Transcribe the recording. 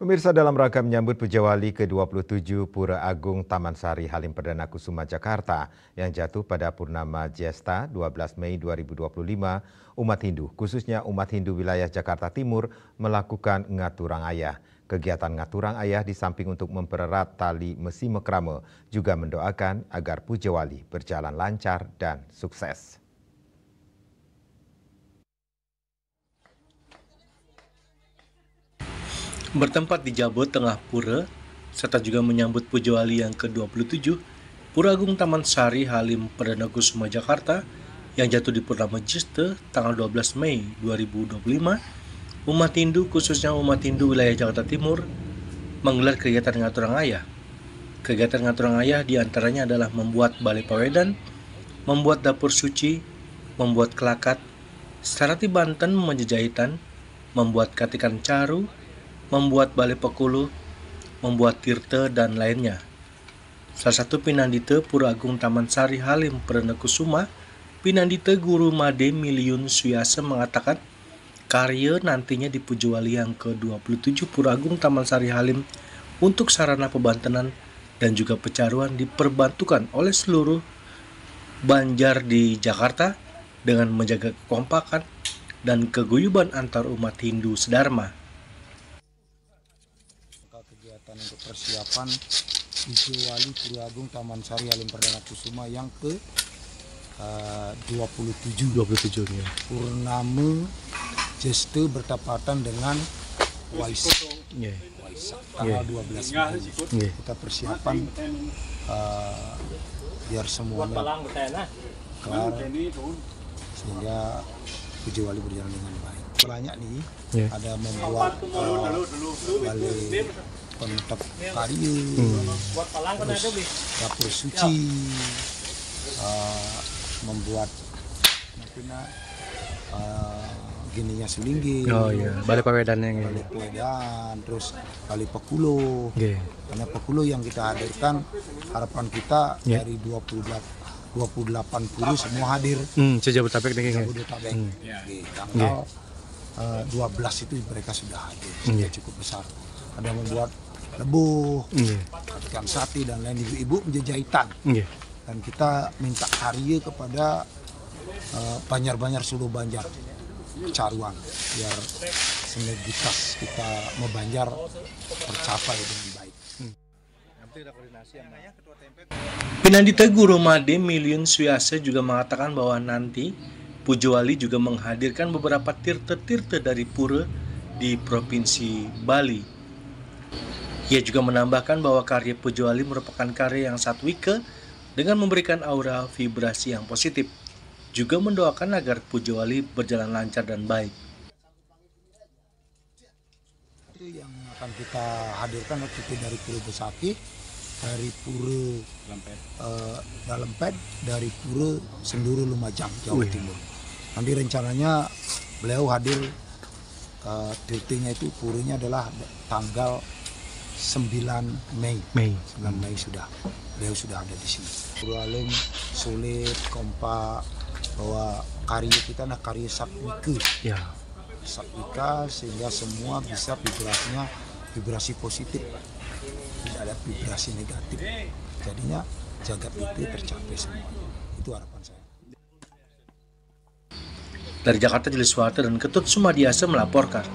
Pemirsa, dalam rangka menyambut Puja Wali ke-27 Pura Agung Taman Sari Halim Perdana Kusuma Jakarta yang jatuh pada Purnama Jesta 12 Mei 2025, umat Hindu, khususnya umat Hindu wilayah Jakarta Timur, melakukan ngaturang ayah. Kegiatan ngaturang ayah di samping untuk mempererat tali mesi mekrame, juga mendoakan agar Puja Wali berjalan lancar dan sukses. Bertempat di Jabot Tengah Pura, serta juga menyambut Puja Wali yang ke-27, Pura Agung Taman Sari Halim Perdana Kusuma Jakarta yang jatuh di Purnama Jesta tanggal 12 Mei 2025, umat Hindu khususnya umat Hindu wilayah Jakarta Timur menggelar kegiatan ngaturang ayah. Kegiatan ngaturang ayah diantaranya adalah membuat balai pawedan, membuat dapur suci, membuat kelakat, sarati Banten menjejahitan, membuat katikan caru, membuat balai pekulu, membuat tirta, dan lainnya. Salah satu Pinandita Pura Agung Taman Sari Halim Perdana Kusuma, Pinandita Guru Made Miliun Suyasa mengatakan karya nantinya di Puja Wali yang ke-27 Pura Agung Taman Sari Halim untuk sarana pebantenan dan juga pecaruan diperbantukan oleh seluruh Banjar di Jakarta dengan menjaga kekompakan dan keguyuban antar umat Hindu sedharma. Kegiatan untuk persiapan Puja Wali Pura Agung Taman Sari Halim Perdana Kusuma yang ke 27 ya. Purnama Jesta bertepatan dengan Waisak tanggal 12 Mei. Kita persiapan biar semuanya kelar sehingga Puja Wali berjalan dengan baik. Banyak nih, ada membuat balai penetap karya, terus dapur suci, membuat gininya Sulinggih, Balai pawedan terus balai pekulo. Karena pekulo yang kita hadirkan, harapan kita dari 28 pura semua hadir. Sejabodetabek nih. Tanggal 12 itu mereka sudah hadir, sudah cukup besar. Ada membuat lebuh, ikan sate dan lain, ibu-ibu menjajahitan. Dan kita minta karya kepada Banjar-Banjar seluruh Banjar Caruan biar sinergitas kita membanjar tercapai dengan baik. Pinandita Guru Made Miliun Suyasa juga mengatakan bahwa nanti Puja Wali juga menghadirkan beberapa tirta-tirta dari pura di Provinsi Bali. Ia juga menambahkan bahwa karya Puja Wali merupakan karya yang satwika dengan memberikan aura vibrasi yang positif. Juga mendoakan agar Puja Wali berjalan lancar dan baik. Itu yang akan kita hadirkan itu dari Pura Besaki, dari Pura Dalempet, dari Pura Senduru Lumajang, Jawa Timur. Nanti rencananya beliau hadir, tirtinya itu puranya adalah tanggal 9 Mei. 9 Mei beliau sudah ada di sini. Pura Alim sulit, kompak, bahwa karya kita adalah karya satwika. Satwika sehingga semua bisa vibrasinya vibrasi positif, tidak ada vibrasi negatif. Jadinya jagat itu tercapai semua. Itu harapan saya. Dari Jakarta, Jelis Suharto dan Ketut Sumadiasa melaporkan.